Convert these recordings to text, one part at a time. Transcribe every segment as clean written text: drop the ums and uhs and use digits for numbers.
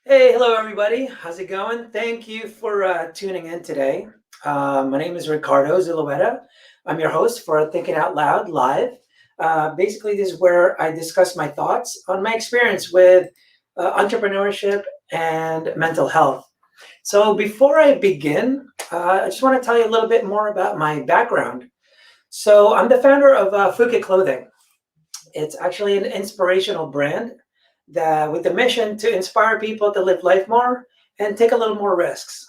Hey, hello everybody. How's it going? Thank you for tuning in today. My name is Ricardo Zulueta. I'm your host for Thinking Out Loud Live. Basically, this is where I discuss my thoughts on my experience with entrepreneurship and mental health. So, before I begin, I just want to tell you a little bit more about my background. So, I'm the founder of Fuke Clothing. It's actually an inspirational brand that with the mission to inspire people to live life more and take a little more risks.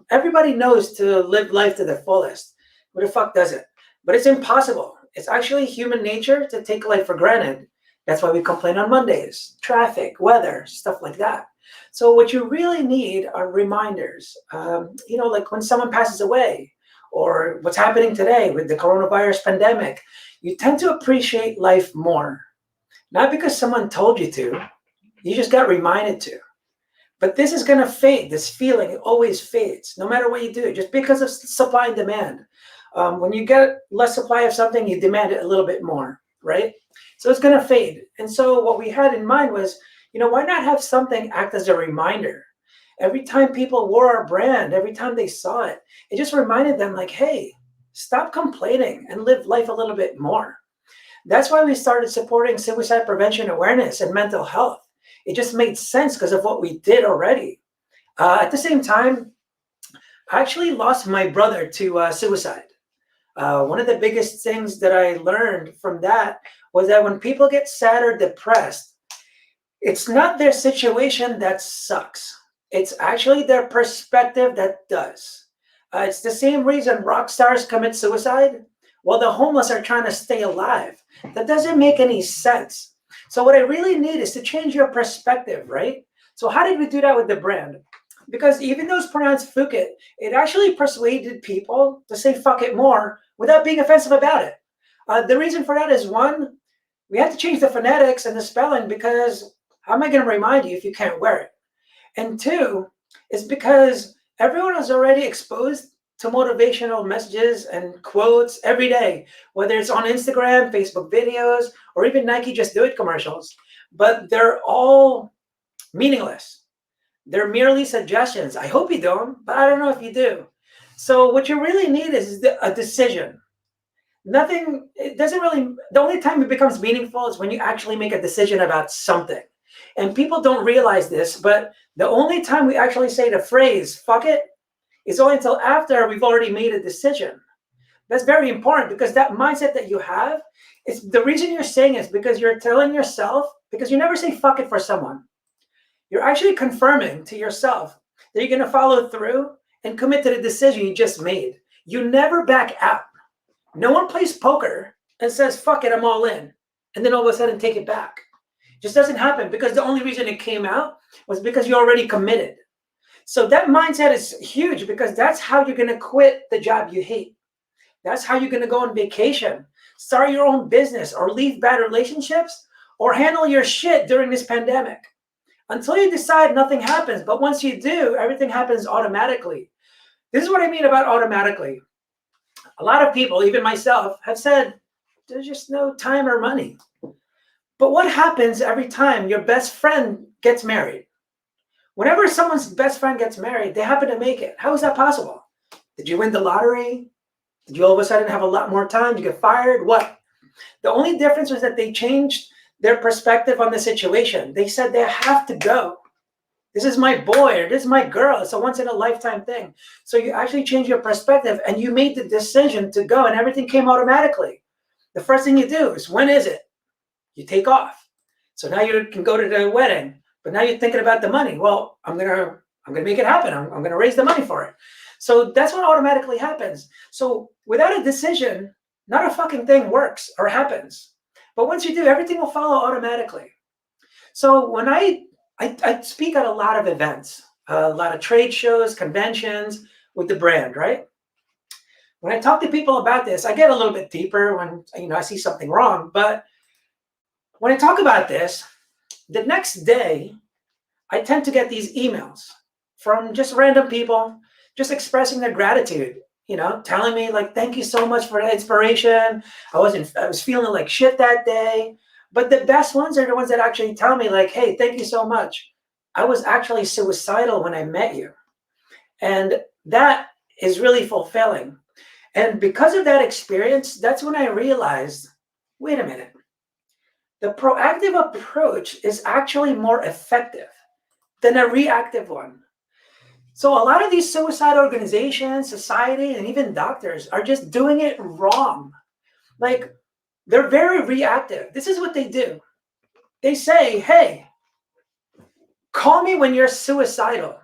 Everybody knows to live life to the fullest. Who the fuck does it? But it's impossible. It's actually human nature to take life for granted. That's why we complain on Mondays, traffic, weather, stuff like that. So what you really need are reminders. Like when someone passes away, or what's happening today with the coronavirus pandemic. You tend to appreciate life more, not because someone told you to, you just got reminded to. But this is going to fade. This feeling, it always fades, no matter what you do, just because of supply and demand. When you get less supply of something, you demand it a little bit more, right? So it's going to fade. And so what we had in mind was, why not have something act as a reminder? Every time people wore our brand, every time they saw it, it just reminded them, like, hey, stop complaining and live life a little bit more. That's why we started supporting suicide prevention awareness and mental health. It just made sense because of what we did already. At the same time, I actually lost my brother to suicide. One of the biggest things that I learned from that was that when people get sad or depressed, it's not their situation that sucks. It's actually their perspective that does. It's the same reason rock stars commit suicide while the homeless are trying to stay alive. That doesn't make any sense. So, what I really need is to change your perspective, right? So, how did we do that with the brand? Because even though it's pronounced Phuket, it actually persuaded people to say fuck it more without being offensive about it. The reason for that is one, we had to change the phonetics and the spelling because how am I going to remind you if you can't wear it? And two, is because everyone is already exposed to motivational messages and quotes every day, whether it's on Instagram, Facebook videos, or even Nike Just Do It commercials. But they're all meaningless. They're merely suggestions. I hope you don't, but I don't know if you do. So what you really need is a decision. Nothing, it doesn't really, the only time it becomes meaningful is when you actually make a decision about something. And people don't realize this, but the only time we actually say the phrase, fuck it, is only until after we've already made a decision. That's very important because that mindset that you have is the reason you're saying is because you're telling yourself, because you never say fuck it for someone. You're actually confirming to yourself that you're going to follow through and commit to the decision you just made. You never back out. No one plays poker and says, fuck it, I'm all in. And then all of a sudden take it back. It just doesn't happen because the only reason it came out was because you already committed. So that mindset is huge because that's how you're going to quit the job you hate. That's how you're going to go on vacation, start your own business, or leave bad relationships, or handle your shit during this pandemic. Until you decide, nothing happens. But once you do, everything happens automatically. This is what I mean about automatically. A lot of people, even myself, have said there's just no time or money. But what happens every time your best friend gets married? Whenever someone's best friend gets married, they happen to make it. How is that possible? Did you win the lottery? Did you all of a sudden have a lot more time? Did you get fired? What? The only difference was that they changed their perspective on the situation. They said they have to go. This is my boy or this is my girl. It's a once in a lifetime thing. So you actually change your perspective and you made the decision to go and everything came automatically. The first thing you do is, when is it? You take off. So now you can go to the wedding, but now you're thinking about the money. Well, I'm gonna make it happen. I'm gonna raise the money for it. So that's what automatically happens. So without a decision, not a fucking thing works or happens. But once you do, everything will follow automatically. So when I speak at a lot of events, a lot of trade shows, conventions with the brand, right? When I talk to people about this, I get a little bit deeper when I see something wrong. But when I talk about this, the next day, I tend to get these emails from just random people just expressing their gratitude, telling me like, thank you so much for the inspiration. I was feeling like shit that day. But the best ones are the ones that actually tell me like, hey, thank you so much. I was actually suicidal when I met you. And that is really fulfilling. And because of that experience, that's when I realized, wait a minute, the proactive approach is actually more effective than a reactive one. So a lot of these suicide organizations, society, and even doctors are just doing it wrong. Like, they're very reactive. This is what they do. They say, hey, call me when you're suicidal.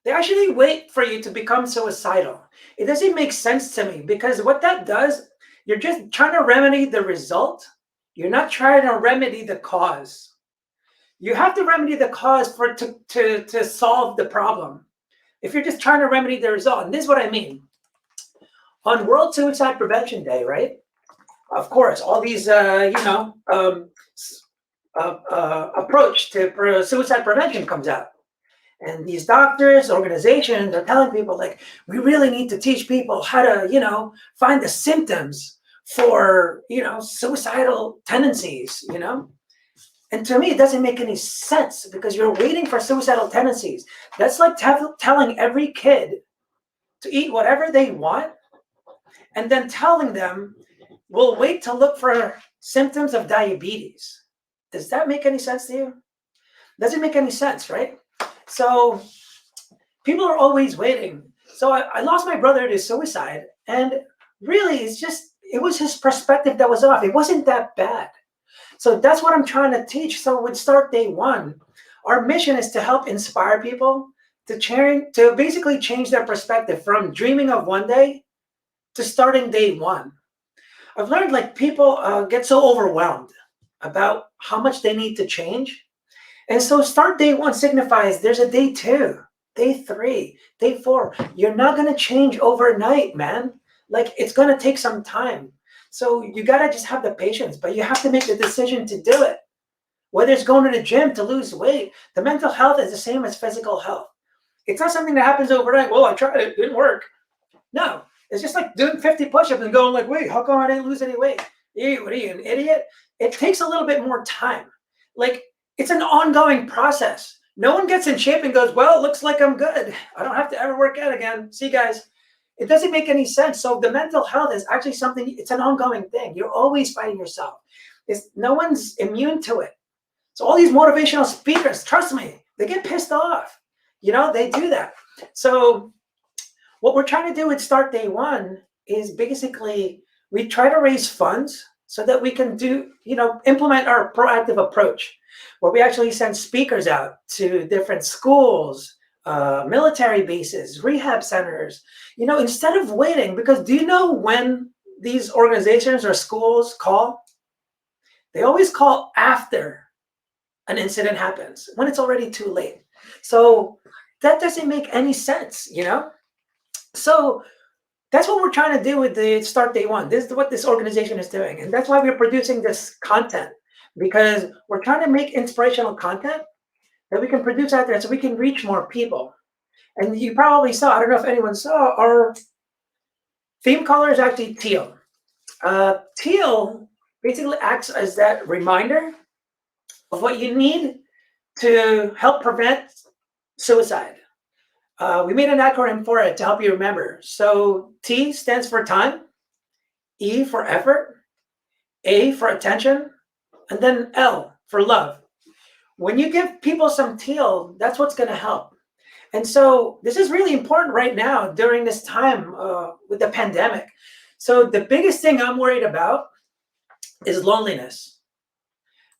They actually wait for you to become suicidal. It doesn't make sense to me because what that does, you're just trying to remedy the result. You're not trying to remedy the cause. You have to remedy the cause for to solve the problem. If you're just trying to remedy the result, and this is what I mean. On World Suicide Prevention Day, right? Of course, all these, approach to suicide prevention comes out. And these doctors, organizations are telling people, like, we really need to teach people how to, find the symptoms for, suicidal tendencies. And to me, it doesn't make any sense because you're waiting for suicidal tendencies. That's like telling every kid to eat whatever they want and then telling them, we'll wait to look for symptoms of diabetes. Does that make any sense to you? Doesn't make any sense, right? So people are always waiting. So I lost my brother to suicide, and really, it was his perspective that was off. It wasn't that bad. So that's what I'm trying to teach. So with Start Day One, our mission is to help inspire people to basically change their perspective from dreaming of one day to starting day one. I've learned, like, people get so overwhelmed about how much they need to change. And so Start Day One signifies there's a day two, day three, day four. You're not going to change overnight, man. Like, it's going to take some time. So you got to just have the patience, but you have to make the decision to do it. Whether it's going to the gym to lose weight, the mental health is the same as physical health. It's not something that happens overnight. Well, I tried it, didn't work. No, it's just like doing 50 push-ups and going like, wait, how come I didn't lose any weight? What are you, an idiot? It takes a little bit more time. Like, it's an ongoing process. No one gets in shape and goes, well, it looks like I'm good. I don't have to ever work out again. See, guys, it doesn't make any sense. So the mental health is actually something, it's an ongoing thing. You're always fighting yourself. No one's immune to it. So all these motivational speakers, trust me, they get pissed off. They do that. So what we're trying to do with Start Day One is basically we try to raise funds so that we can implement our proactive approach, where we actually send speakers out to different schools, military bases, rehab centers, instead of waiting. Because do you know when these organizations or schools call? They always call after an incident happens, when it's already too late. So that doesn't make any sense. So that's what we're trying to do with the Start Day One. This is what this organization is doing. And that's why we're producing this content, because we're trying to make inspirational content that we can produce out there so we can reach more people. And you probably saw, I don't know if anyone saw, our theme color is actually teal. Teal basically acts as that reminder of what you need to help prevent suicide. We made an acronym for it to help you remember. So T stands for time, E for effort, A for attention, and then L for love. When you give people some teal, that's what's going to help. And so this is really important right now during this time with the pandemic. So the biggest thing I'm worried about is loneliness.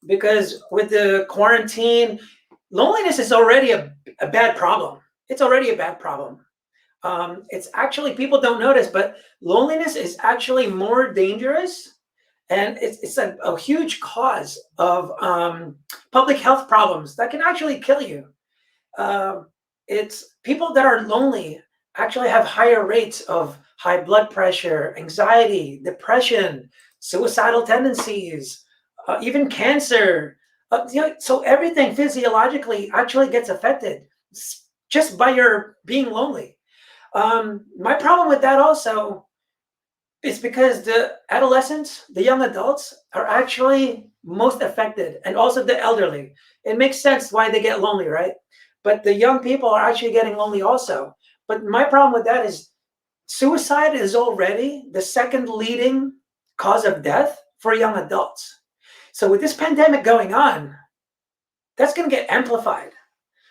Because with the quarantine, loneliness is already a bad problem. It's already a bad problem. It's actually, people don't notice, but loneliness is actually more dangerous, and it's a huge cause of public health problems that can actually kill you. It's people that are lonely actually have higher rates of high blood pressure, anxiety, depression, suicidal tendencies, even cancer. So everything physiologically actually gets affected just by your being lonely. My problem with that also, It's because the adolescents, the young adults, are actually most affected, and also the elderly. It makes sense why they get lonely, right? But the young people are actually getting lonely also. But my problem with that is suicide is already the second leading cause of death for young adults. So with this pandemic going on, that's going to get amplified.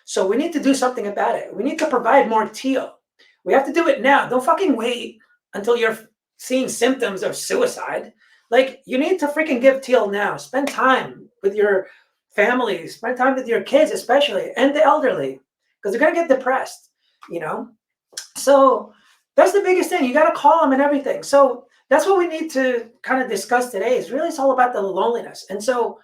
So we need to do something about it. We need to provide more teal. We have to do it now. Don't fucking wait until you're seeing symptoms of suicide. Like, you need to freaking give teal now. Spend time with your family. Spend time with your kids, especially, and the elderly, because they're going to get depressed, you know? So that's the biggest thing. You got to call them and everything. So that's what we need to kind of discuss today. Is really it's all about the loneliness. And so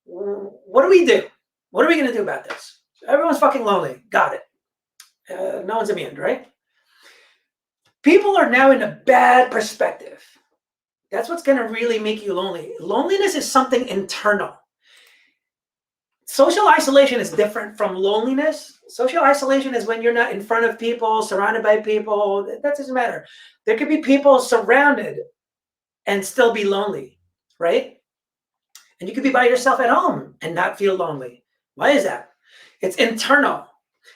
what do we do? What are we going to do about this? Everyone's fucking lonely. Got it. No one's immune, right? People are now in a bad perspective. That's what's going to really make you lonely. Loneliness is something internal. Social isolation is different from loneliness. Social isolation is when you're not in front of people, surrounded by people. That doesn't matter. There could be people surrounded and still be lonely, right? And you could be by yourself at home and not feel lonely. Why is that? It's internal.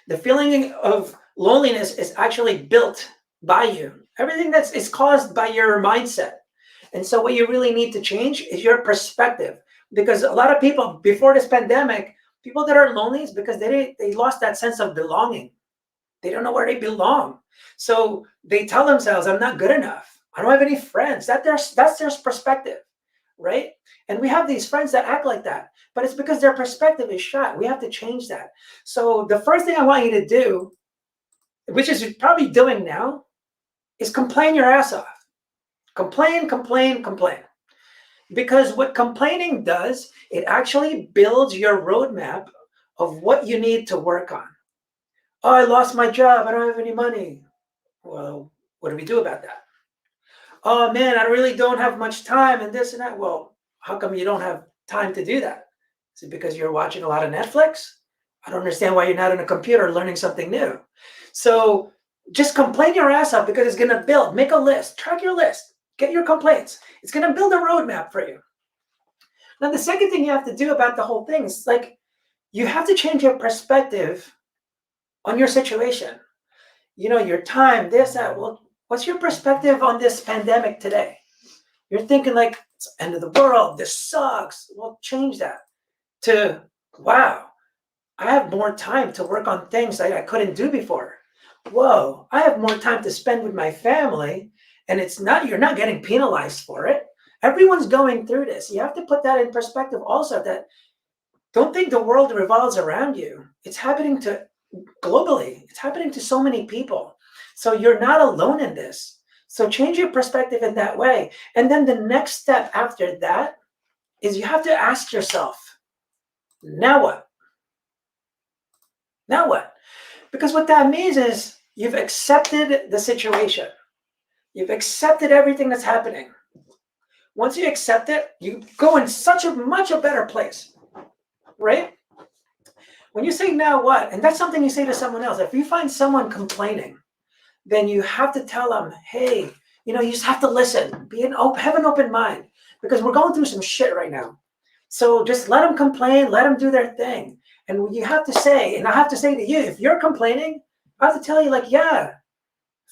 The feeling of loneliness is actually built by you. Everything that's is caused by your mindset. And so what you really need to change is your perspective. Because a lot of people before this pandemic, people that are lonely is because they lost that sense of belonging. They don't know where they belong. So they tell themselves, I'm not good enough. I don't have any friends. That's their perspective, right? And we have these friends that act like that, but it's because their perspective is shot. We have to change that. So the first thing I want you to do, which is you're probably doing now, is complain your ass off. Complain, complain, complain. Because what complaining does, it actually builds your roadmap of what you need to work on. Oh, I lost my job. I don't have any money. Well, what do we do about that? Oh man, I really don't have much time and this and that. Well, how come you don't have time to do that? Is it because you're watching a lot of Netflix? I don't understand why you're not on a computer learning something new. So just complain your ass off because it's going to build. Make a list. Track your list. Get your complaints. It's going to build a roadmap for you. Now, the second thing you have to do about the whole thing is like you have to change your perspective on your situation. You know, your time, this, that. Well, what's your perspective on this pandemic today? You're thinking like, it's the end of the world. This sucks. Well, change that to, wow, I have more time to work on things that I couldn't do before. Whoa, I have more time to spend with my family, and it's not, you're not getting penalized for it. Everyone's going through this. You have to put that in perspective also, that don't think the world revolves around you. It's happening to globally. It's happening to so many people. So you're not alone in this. So change your perspective in that way. And then the next step after that is you have to ask yourself, now what? Now what? Because what that means is you've accepted the situation. You've accepted everything that's happening. Once you accept it, you go in such a much a better place, right? When you say now what, and that's something you say to someone else. If you find someone complaining, then you have to tell them, hey, you know, you just have to listen. Have an open mind, because we're going through some shit right now. So just let them complain, let them do their thing. And you have to say, and I have to say to you, if you're complaining, I have to tell you, like, yeah,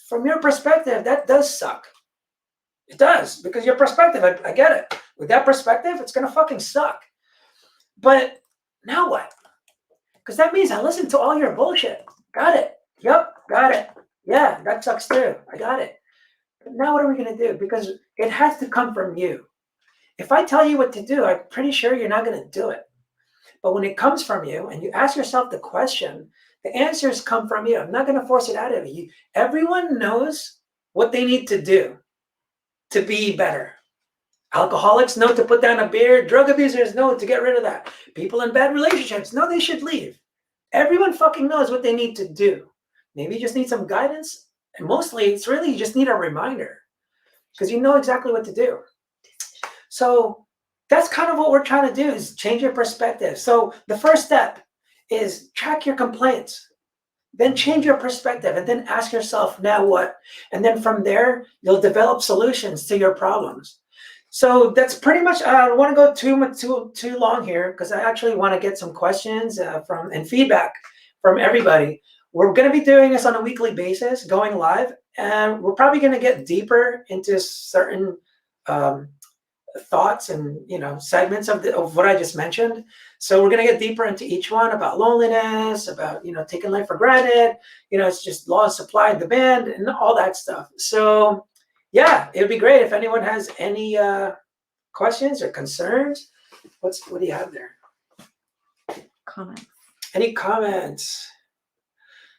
from your perspective, that does suck. It does, because your perspective, I get it. With that perspective, it's going to fucking suck. But now what? Because that means I listened to all your bullshit. Got it. Yep, got it. Yeah, that sucks too. I got it. But now what are we going to do? Because it has to come from you. If I tell you what to do, I'm pretty sure you're not going to do it. But when it comes from you and you ask yourself the question, the answers come from you. I'm not going to force it out of you. Everyone knows what they need to do to be better. Alcoholics know to put down a beer. Drug abusers know to get rid of that. People in bad relationships know they should leave. Everyone fucking knows what they need to do. Maybe you just need some guidance. And mostly, it's really you just need a reminder, because you know exactly what to do. So that's kind of what we're trying to do, is change your perspective. So the first step is track your complaints. then change your perspective and then ask yourself, now what? And then from there, you'll develop solutions to your problems. So that's pretty much. I don't want to go too long here because I actually want to get some questions from and feedback from everybody. We're going to be doing this on a weekly basis, going live, and we're probably going to get deeper into certain um, thoughts and segments of what I just mentioned. So we're going to get deeper into each one about loneliness, about taking life for granted. It's just law of supply and demand and all that stuff. So yeah, it would be great if anyone has any questions or concerns. What do you have there? Comments. Any comments?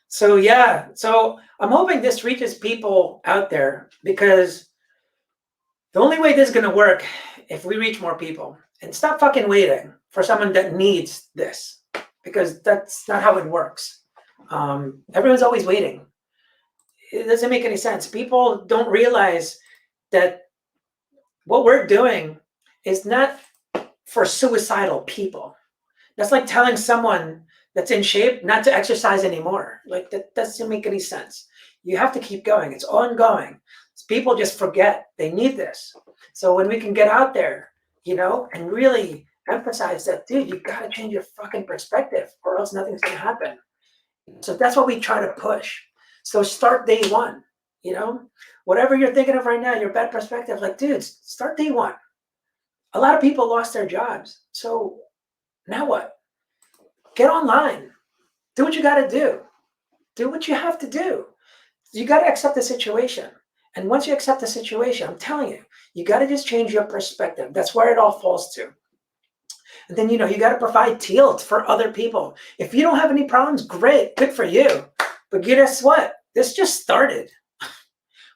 So yeah, so I'm hoping this reaches people out there, because the only way this is going to work if we reach more people and stop fucking waiting for someone that needs this, because that's not how it works. Everyone's always waiting. It doesn't make any sense. People don't realize that what we're doing is not for suicidal people. That's like telling someone that's in shape not to exercise anymore. Like, that doesn't make any sense. You have to keep going. It's ongoing. People just forget they need this. So when we can get out there, and really emphasize that, dude, you got to change your fucking perspective or else nothing's going to happen. So that's what we try to push. So start day one, whatever you're thinking of right now, your bad perspective, like, dude, start day one. A lot of people lost their jobs. So now what? Get online. Do what you got to do. Do what you have to do. You got to accept the situation. And once you accept the situation, I'm telling you, you got to just change your perspective. That's where it all falls to. And then, you got to provide teals for other people. If you don't have any problems, great, good for you. But guess what? This just started.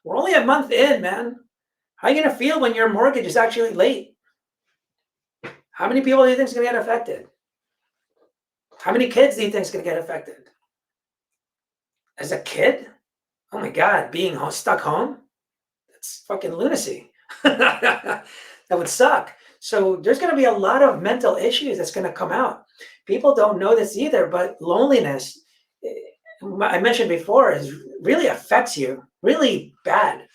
We're only a month in, man. How are you going to feel when your mortgage is actually late? How many people do you think is going to get affected? How many kids do you think is going to get affected? As a kid? Oh my God, being stuck home? That's fucking lunacy. That would suck. So there's going to be a lot of mental issues that's going to come out. People don't know this either, but loneliness, I mentioned before, really affects you really bad.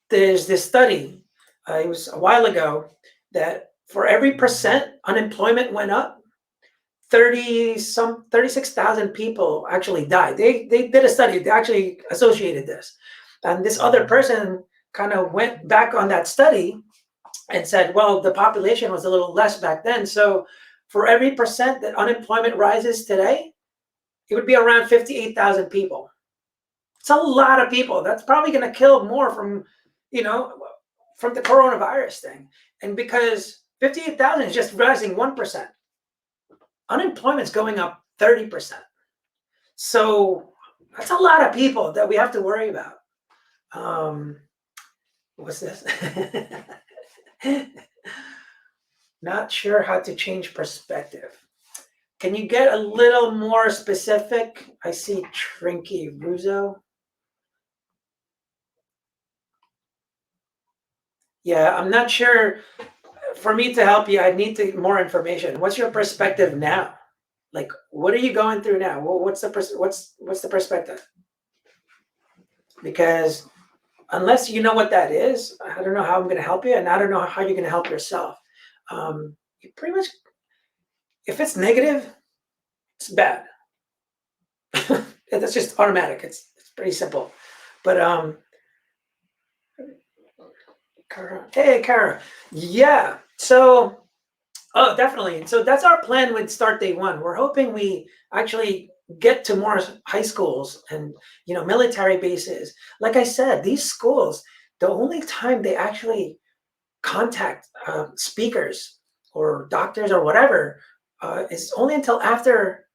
There's this study, it was a while ago, that for every percent unemployment went up, 36,000 people actually died. They did a study. They actually associated this. And this other person kind of went back on that study and said, well, the population was a little less back then. So for every percent that unemployment rises today, it would be around 58,000 people. It's a lot of people. That's probably going to kill more from the coronavirus thing. And because 58,000 is just rising 1%. Unemployment's going up 30%. So that's a lot of people that we have to worry about. What's this? Not sure how to change perspective. Can you get a little more specific? I see Trinky Russo. Yeah, I'm not sure. For me to help you, I need more information. What's your perspective now? Like, what are you going through now? What's the perspective? Because unless you know what that is, I don't know how I'm going to help you, and I don't know how you're going to help yourself. You pretty much, if it's negative, it's bad. That's just automatic. It's pretty simple. But hey, Kara. Yeah. So, definitely. So that's our plan with Start Day One. We're hoping we actually get to more high schools and military bases. Like I said, these schools, the only time they actually contact speakers or doctors or whatever is only until after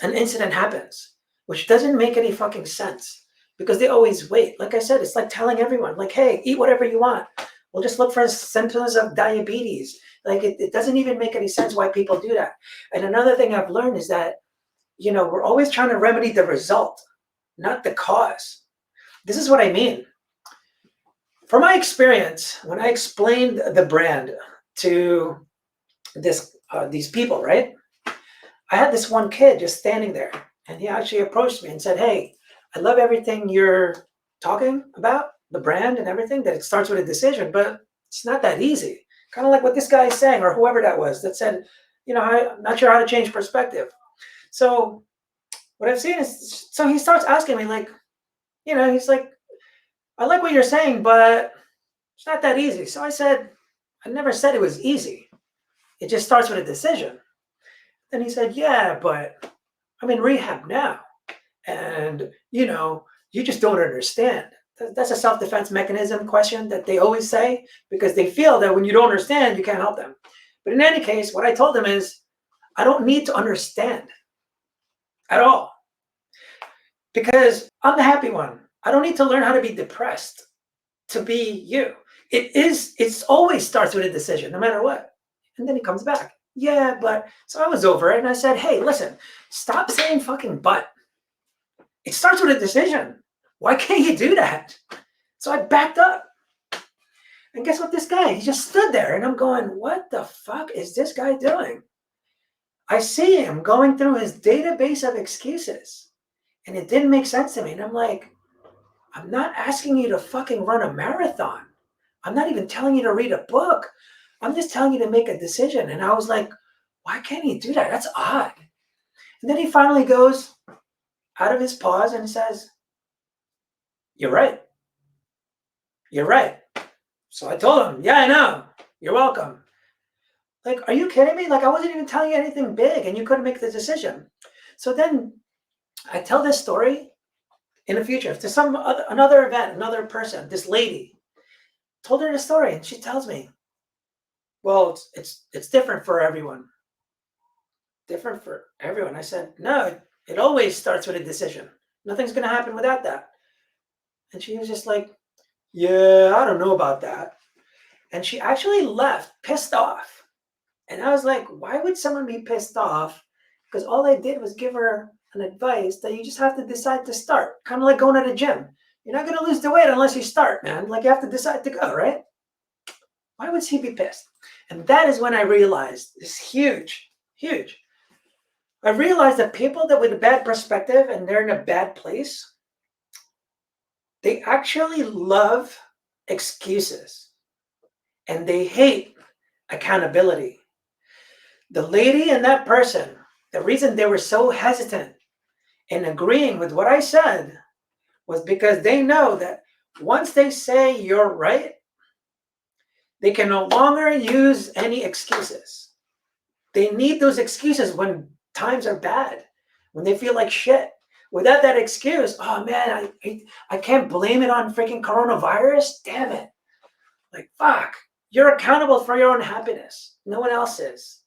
an incident happens, which doesn't make any fucking sense because they always wait. Like I said, it's like telling everyone, like, hey, eat whatever you want. We'll just look for symptoms of diabetes. Like, it doesn't even make any sense why people do that. And another thing I've learned is that, we're always trying to remedy the result, not the cause. This is what I mean. From my experience, when I explained the brand to these people, right? I had this one kid just standing there, And he actually approached me and said, "Hey, I love everything you're talking about, the brand and everything, that it starts with a decision, but it's not that easy." Kind of like what this guy is saying, or whoever that was that said, I'm not sure how to change perspective. So what I've seen is, so he starts asking me, like, he's like, "I like what you're saying, but it's not that easy." So I said, "I never said it was easy. It just starts with a decision." Then he said, "Yeah, but I'm in rehab now. And, you just don't understand." That's a self defense mechanism question that they always say because they feel that when you don't understand, you can't help them. But in any case, what I told them is, I don't need to understand at all because I'm the happy one. I don't need to learn how to be depressed to be you. It's always starts with a decision, no matter what. And then he comes back. "Yeah, but," so I was over it and I said, "Hey, listen, stop saying fucking but. It starts with a decision. Why can't you do that?" So I backed up. And guess what? This guy, he just stood there. And I'm going, what the fuck is this guy doing? I see him going through his database of excuses. And it didn't make sense to me. And I'm like, I'm not asking you to fucking run a marathon. I'm not even telling you to read a book. I'm just telling you to make a decision. And I was like, why can't he do that? That's odd. And then he finally goes out of his pause and says, "You're right. You're right." So I told him, "Yeah, I know. You're welcome." Like, are you kidding me? Like, I wasn't even telling you anything big and you couldn't make the decision. So then I tell this story in the future to another event, another person, this lady told her the story and she tells me, "Well, it's different for everyone." Different for everyone. I said, "No, it always starts with a decision. Nothing's going to happen without that." And she was just like, "Yeah, I don't know about that." And she actually left pissed off. And I was like, why would someone be pissed off? Because all I did was give her an advice that you just have to decide to start. Kind of like going to the gym. You're not going to lose the weight unless you start, man. Like, you have to decide to go, right? Why would she be pissed? And that is when I realized this huge, huge. I realized that people that with a bad perspective and they're in a bad place, they actually love excuses and they hate accountability. The lady and that person, the reason they were so hesitant in agreeing with what I said was because they know that once they say you're right, they can no longer use any excuses. They need those excuses when times are bad, when they feel like shit. Without that excuse, oh man, I can't blame it on freaking coronavirus. Damn it. Like, fuck. You're accountable for your own happiness. No one else is.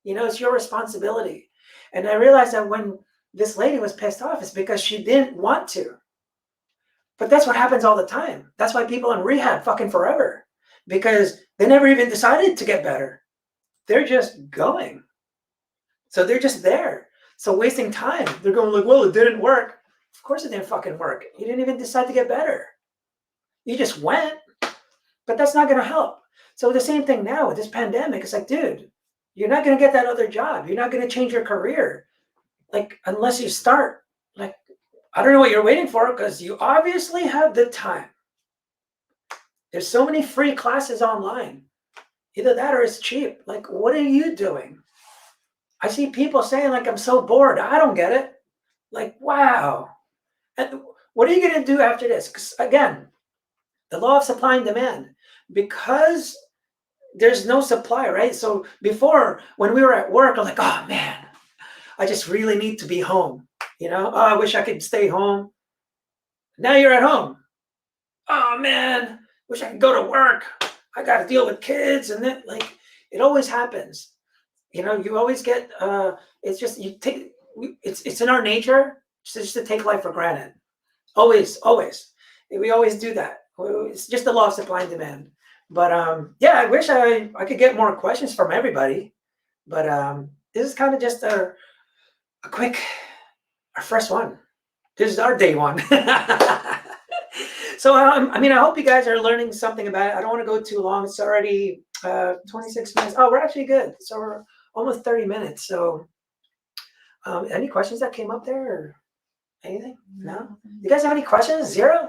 It's your responsibility. And I realized that when this lady was pissed off, it's because she didn't want to. But that's what happens all the time. That's why people in rehab fucking forever. Because they never even decided to get better. They're just going. So they're just there. So wasting time. They're going like, well, it didn't work. Of course it didn't fucking work. You didn't even decide to get better. You just went. But that's not going to help. So the same thing now with this pandemic. It's like, dude, you're not going to get that other job. You're not going to change your career. Like, unless you start. Like, I don't know what you're waiting for because you obviously have the time. There's so many free classes online. Either that or it's cheap. Like, what are you doing? I see people saying, like, I'm so bored. I don't get it. Like, wow. And what are you going to do after this? Because, again, the law of supply and demand. Because there's no supply, right? So before, when we were at work, I'm like, oh, man, I just really need to be home. Oh, I wish I could stay home. Now you're at home. Oh, man, wish I could go to work. I got to deal with kids. And then, like, it always happens. You always get, it's just, it's in our nature just to take life for granted. Always, always. We always do that. It's just the law of supply and demand. But yeah, I wish I could get more questions from everybody. But this is kind of just a quick, our first one. This is our day one. So, I hope you guys are learning something about it. I don't want to go too long. It's already 26 minutes. Oh, we're actually good. So we're almost 30 minutes. So Any questions that came up there or anything? No? nothing. You guys have any questions? Zero?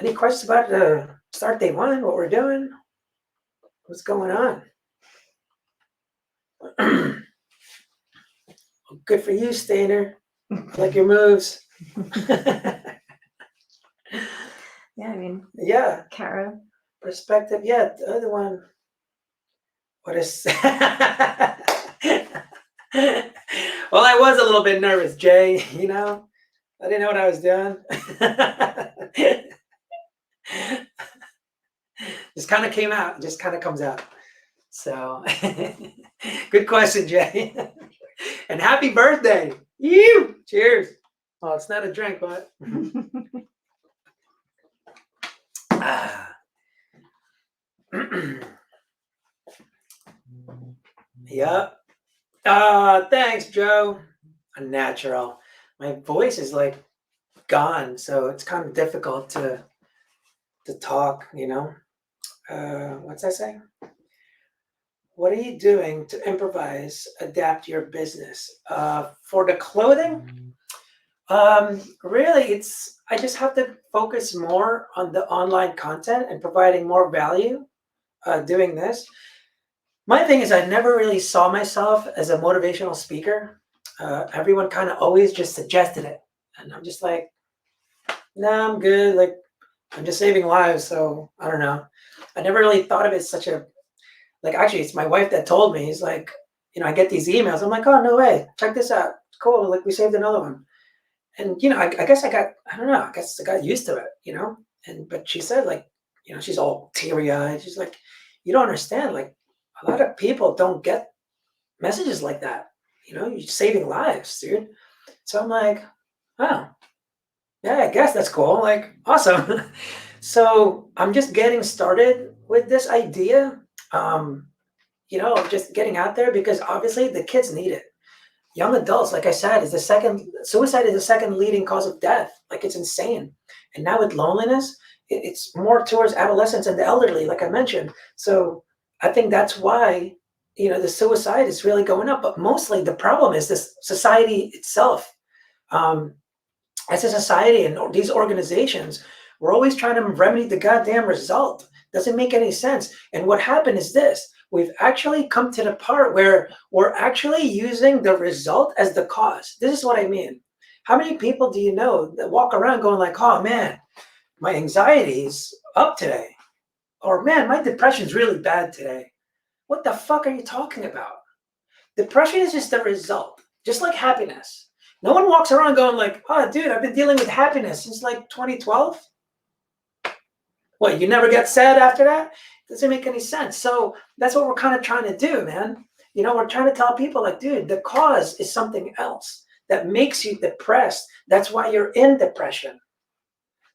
Any questions about start day one, what we're doing? What's going on? Good for you, Stainer. Like your moves. Yeah, I mean, Yeah, Kara. perspective. Yeah, the other one. What is? Well, I was a little bit nervous, Jay. You know, I didn't know what I was doing. Just kind of came out. Just kind of comes out. So, good question, Jay. And happy birthday! You. Cheers. Well, it's not a drink, but. Ah. Yep. Thanks, Joe. A natural. My voice is like gone, so it's kind of difficult to talk, you know. What's that saying? What are you doing to improvise, adapt your business? For the clothing, really, it's I just have to focus more on the online content and providing more value doing this. My thing is, I never really saw myself as a motivational speaker. Everyone kind of always just suggested it, and I'm just like, nah, I'm good. Like, I'm just saving lives, so I don't know. I never really thought of it as such a like. Actually, it's my wife that told me. He's like, I get these emails. I'm like, oh no way, check this out. It's cool. Like we saved another one, and I guess I don't know. I guess I got used to it. And but she said like, she's all teary eyed. She's like, you don't understand. Like a lot of people don't get messages like that. You're saving lives, dude. So I'm like, oh, yeah, I guess that's cool. Like, awesome. So I'm just getting started with this idea, of just getting out there because obviously the kids need it. Young adults, like I said, suicide is the second leading cause of death. Like, it's insane. And now with loneliness, it's more towards adolescents and the elderly, like I mentioned. So I think that's why, the suicide is really going up. But mostly the problem is this society itself. Um, as a society and these organizations, we're always trying to remedy the goddamn result. Doesn't make any sense. And what happened is this: we've actually come to the part where we're actually using the result as the cause. This is what I mean. How many people do you know that walk around going like, oh man, my anxiety's up today? Or man, my depression's really bad today. What the fuck are you talking about? Depression is just the result, just like happiness. No one walks around going like, oh, dude, I've been dealing with happiness since like 2012. What, you never get sad after that? Doesn't make any sense. So that's what we're kind of trying to do, man. We're trying to tell people like, dude, the cause is something else that makes you depressed. That's why you're in depression.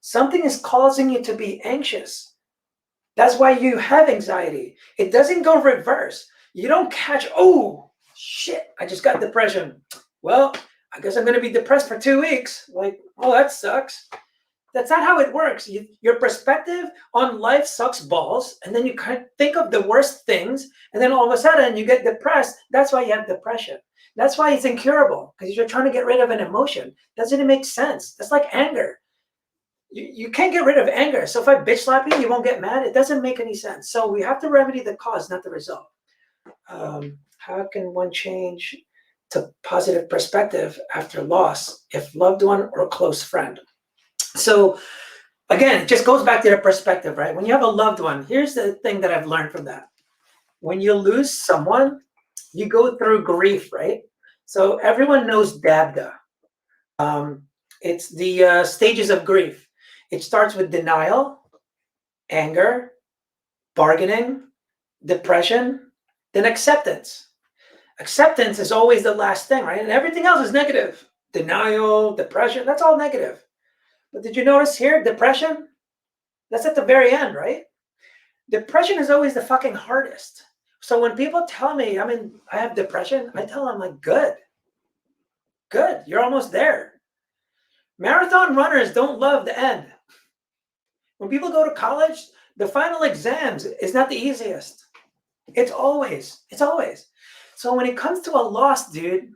Something is causing you to be anxious. That's why you have anxiety. It doesn't go reverse. You don't catch, oh, shit, I just got depression. Well, I guess I'm going to be depressed for 2 weeks. Like, oh, that sucks. That's not how it works. Your perspective on life sucks balls, and then you kind of think of the worst things, and then all of a sudden you get depressed. That's why you have depression. That's why it's incurable, because you're trying to get rid of an emotion. Doesn't it make sense? That's like anger. You can't get rid of anger. So if I bitch slap you, you won't get mad. It doesn't make any sense. So we have to remedy the cause, not the result. How can one change to positive perspective after loss if loved one or close friend? So again, it just goes back to the perspective, right? When you have a loved one, here's the thing that I've learned from that. When you lose someone, you go through grief, right? So everyone knows DABDA. It's the stages of grief. It starts with denial, anger, bargaining, depression, then acceptance. Acceptance is always the last thing, right? And everything else is negative. Denial, depression, that's all negative. But did you notice here, depression? That's at the very end, right? Depression is always the fucking hardest. So when people tell me, I have depression, I tell them like, good, you're almost there. Marathon runners don't love the end. When people go to college, the final exams is not the easiest. It's always. So when it comes to a loss, dude,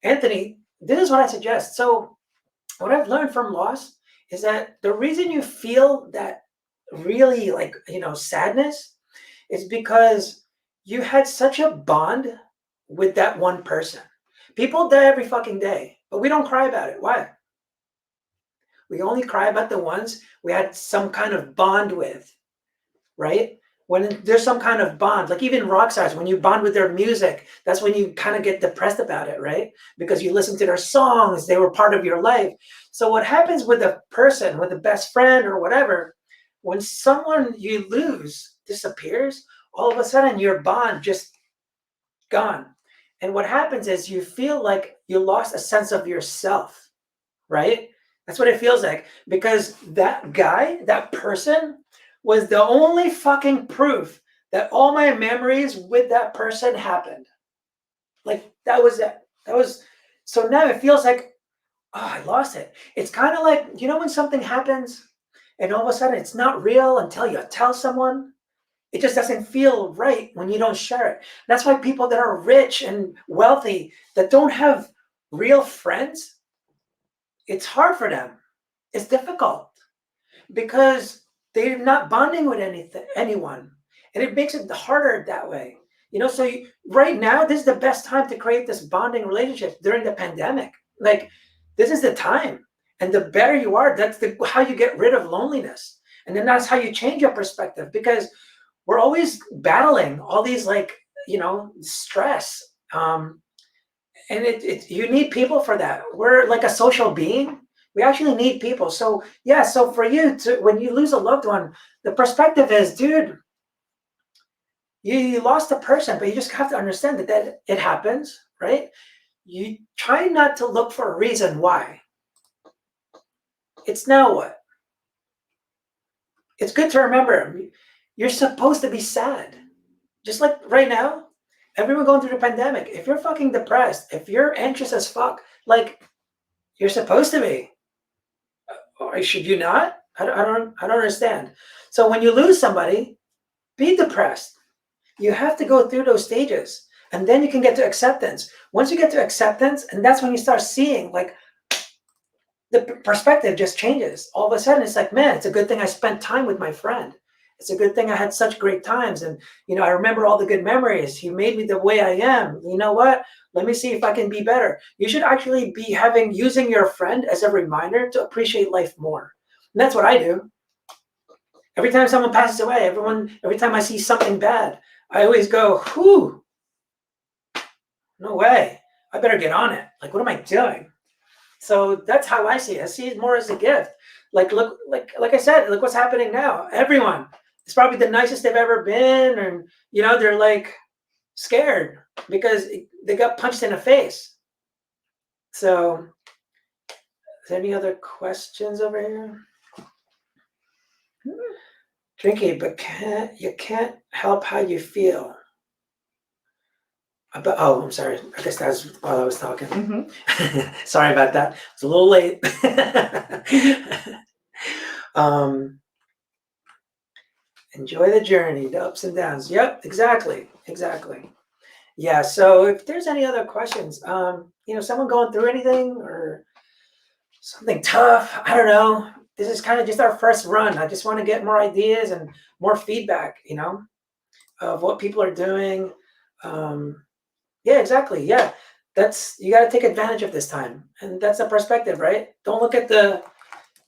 Anthony, this is what I suggest. So, what I've learned from loss is that the reason you feel that really like, sadness is because you had such a bond with that one person. People die every fucking day, but we don't cry about it. Why? We only cry about the ones we had some kind of bond with, right? When there's some kind of bond, like even rock stars, when you bond with their music, that's when you kind of get depressed about it, right? Because you listen to their songs, they were part of your life. So what happens with a person, with a best friend or whatever, when someone you lose disappears, all of a sudden your bond just gone. And what happens is you feel like you lost a sense of yourself, right? That's what it feels like because that guy, that person, was the only fucking proof that all my memories with that person happened. Like that was it. That was so now it feels like, oh, I lost it. It's kind of like, when something happens and all of a sudden it's not real until you tell someone. It just doesn't feel right when you don't share it. That's why people that are rich and wealthy that don't have real friends, it's hard for them. It's difficult because they're not bonding with anyone, and it makes it harder that way. So right now, this is the best time to create this bonding relationship during the pandemic. Like, this is the time, and the better you are, that's how you get rid of loneliness, and then that's how you change your perspective because we're always battling all these stress. And you need people for that. We're like a social being. We actually need people. So yeah, so for you to when you lose a loved one, the perspective is, dude, you lost a person, but you just have to understand that it happens, right? You try not to look for a reason why. It's now what? It's good to remember you're supposed to be sad. Just like right now, everyone going through the pandemic. If you're fucking depressed, if you're anxious as fuck, like you're supposed to be. Or should you not? I don't understand. So when you lose somebody, be depressed. You have to go through those stages, and then you can get to acceptance. Once you get to acceptance, and that's when you start seeing like the perspective just changes. All of a sudden, it's like, man, it's a good thing I spent time with my friend. It's a good thing I had such great times, and I remember all the good memories. He made me the way I am. You know what? Let me see if I can be better. You should actually be using your friend as a reminder to appreciate life more. And that's what I do. Every time someone passes away, every time I see something bad, I always go, whew, no way. I better get on it. Like, what am I doing? So that's how I see it. I see it more as a gift. Like, look, like I said, look what's happening now. Everyone is probably the nicest they've ever been, and they're like scared because they got punched in the face. So, is there any other questions over here? Tricky, but you can't help how you feel. Oh, I'm sorry. I guess that was while I was talking. Sorry about that. It's a little late. Enjoy the journey, the ups and downs. Yep, exactly. Yeah. So if there's any other questions, someone going through anything or something tough, I don't know. This is kind of just our first run. I just want to get more ideas and more feedback, of what people are doing. Yeah, exactly. Yeah. You got to take advantage of this time. And that's the perspective, right? Don't look at the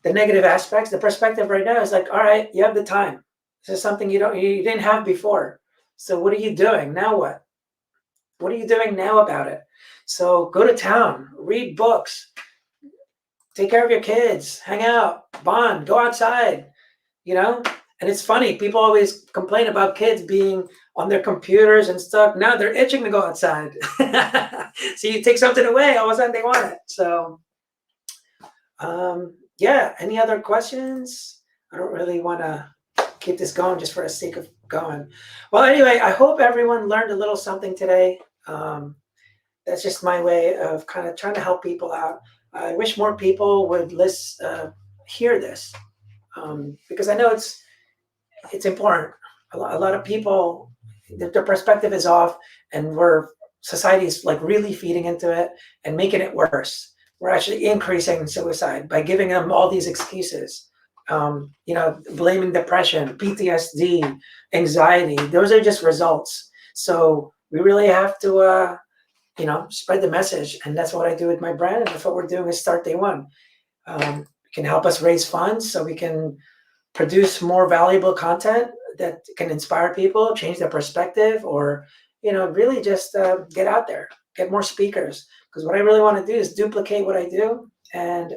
negative aspects. The perspective right now is like, all right, you have the time. This is something you didn't have before. So what are you doing? Now what? What are you doing now about it? So go to town, read books, take care of your kids, hang out, bond, go outside, And it's funny, people always complain about kids being on their computers and stuff. Now they're itching to go outside. So you take something away, all of a sudden they want it. So, yeah, any other questions? I don't really want to keep this going just for the sake of going. Well, anyway, I hope everyone learned a little something today. That's just my way of kind of trying to help people out. I wish more people would hear this because I know it's important. A lot of people, their perspective is off, and we're society is like really feeding into it and making it worse. We're actually increasing suicide by giving them all these excuses. Blaming depression, PTSD, anxiety. Those are just results. So we really have to, spread the message. And that's what I do with my brand. And that's what we're doing is Start Day One. It can help us raise funds so we can produce more valuable content that can inspire people, change their perspective, or really just get out there, get more speakers. Because what I really want to do is duplicate what I do and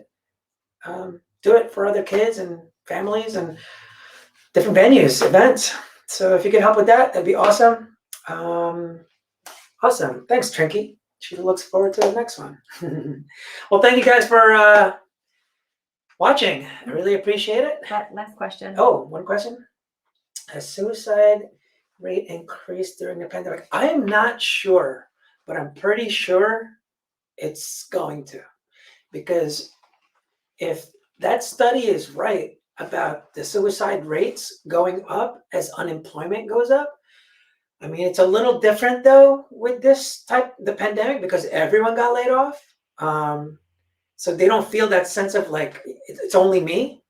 do it for other kids and families and different venues, events. So if you can help with that, that'd be awesome. Awesome. Thanks, Trinky. She looks forward to the next one. Well, thank you guys for watching. I really appreciate it. Last question. Oh, one question. Has suicide rate increased during the pandemic? I am not sure, but I'm pretty sure it's going to. Because if that study is right about the suicide rates going up as unemployment goes up, I mean, it's a little different though with the pandemic, because everyone got laid off. So they don't feel that sense of like, it's only me.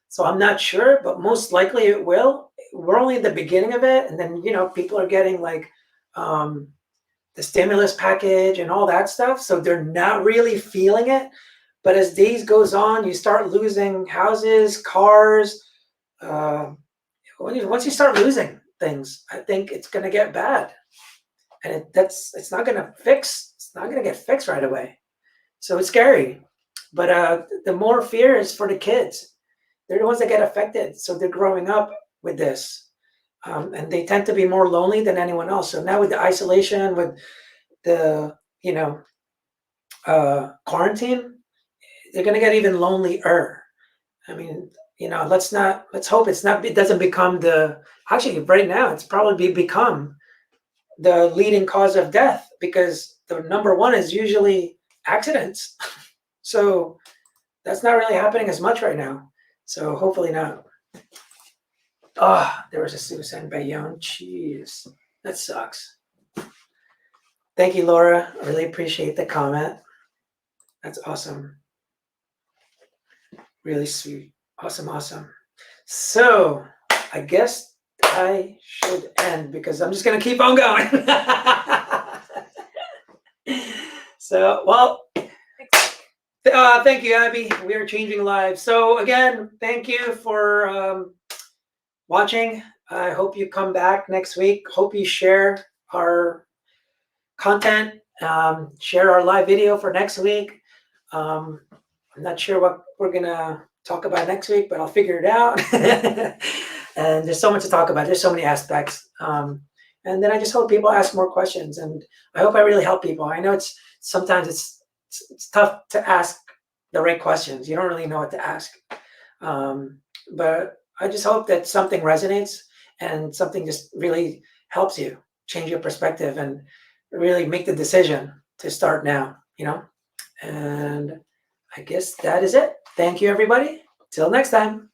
So I'm not sure, but most likely it will. We're only at the beginning of it. And then, people are getting like the stimulus package and all that stuff. So they're not really feeling it. But as days goes on, you start losing houses, cars. Once you start losing things, I think it's going to get bad. And it's not going to fix. It's not going to get fixed right away. So it's scary. But the more fear is for the kids. They're the ones that get affected. So they're growing up with this. And they tend to be more lonely than anyone else. So now with the isolation, with the, quarantine, they're going to get even lonelier. I mean, let's hope it doesn't become actually right now, it's probably become the leading cause of death, because the number one is usually accidents. So that's not really happening as much right now. So hopefully not. Oh, there was a suicide by Young. Jeez, that sucks. Thank you, Laura. I really appreciate the comment. That's awesome. Really sweet. Awesome. So I guess I should end, because I'm just going to keep on going. So, well, thank you, Abby. We are changing lives. So again, thank you for watching. I hope you come back next week. Hope you share our content, share our live video for next week. I'm not sure what we're going to talk about next week, but I'll figure it out. And there's so much to talk about. There's so many aspects. And then I just hope people ask more questions. And I hope I really help people. I know sometimes it's tough to ask the right questions. You don't really know what to ask. But I just hope that something resonates and something just really helps you change your perspective and really make the decision to start now, And I guess that is it. Thank you, everybody. Till next time.